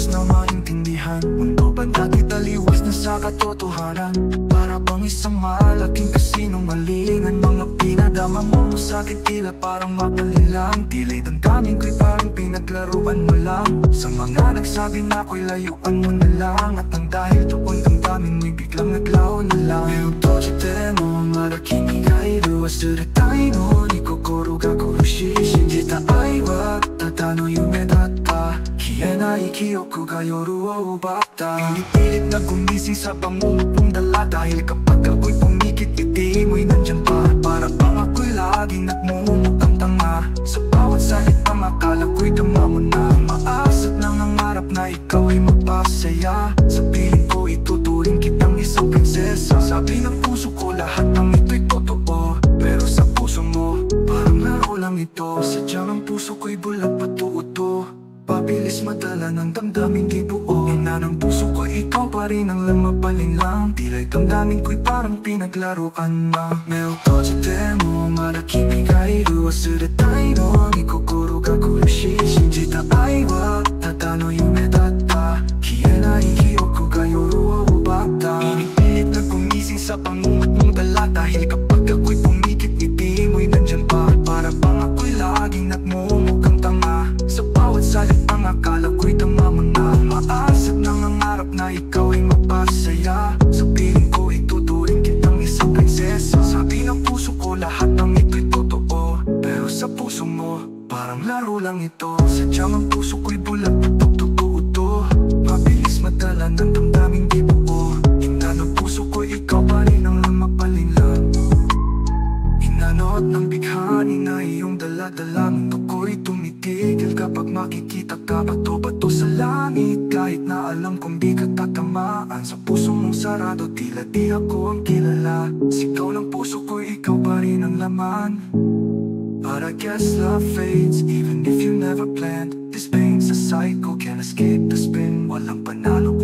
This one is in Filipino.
na maintindihan. Mundo ba dati taliwas na sa katotohanan? Para bang isang malaking kasinungalingan. Mga pinadama mo sakit tila parang mapalilang. Tila'y damdamin ko'y parang pinaglaruan mo lang. Sa mga nagsabi na ako'y layuan mo na lang. At ang dahil doon damdamin mo'y biglang naglaho na lang. Pero tochite mo maraki ni gairu wasuretai no nikokoro ga kurushi shinjita ai wa tata no yume datta kienai kyoku ga yoru o ubatta. Pinipilit na gumising sa pangungupong dala. Dahil kapag ako'y pumikit iti mo'y nandyan pa. Para bang ako'y laging nagmumukang tanga. Sa bawat salita akala ko'y dama mo na. Maasat ng nangarap na ikaw ay magpasaya. Sa piling ko ituturing kitang isang prinsesa. Sabi ng puso ko lahat ng ito'y totoo. Pero sa puso mo parang laro lang ito. Sadyang ang puso ko'y bulat patuto. Pabilis madala ng damdamin di buo. Ina ng puso ko ikaw pa rin ang lamapalin lang. Tila'y damdamin ko'y parang pinaglaruan na. Meo tochite mo maraki ni gairu wasuretai no nikokoro ga kurushi shinjita ai wa tata no yume datta kienai kyoku ga yoru o ubatta. Pinipilit na gumising sa pangungot mong dala. Dahil kapag ako'y pumikit ngiti mo'y nandyan pa. Para bang ako'y laging nagmumukhang tanga. Sa bawat salitang akala ko'y tama mo na. Maasat ng nangarap na ikaw ay magpasaya. Sa piling ko ituturing kitang isang prinsesa. Sabi ng puso ko lahat ng ito'y totoo. Pero sa puso mo parang laro lang ito. Sadyang ang puso ko'y bulat patututo. Mabilis madala ng damdaming di buo. Ina ng puso ko ikaw pa rin ang lamapalin lang. Inanot ng bighani na iyong dala-dala. Mundo ko'y tumitigil kapag makikita ka bato-bato sa langit. Kahit na alam kong di ka tatamaan. Sa puso mong sarado tila di ako ang kilala. Sigaw ng puso ko ikaw pa rin ang laman. But I guess love fades even if you never planned. This pain's a cycle, can't escape the spin. Walang panalo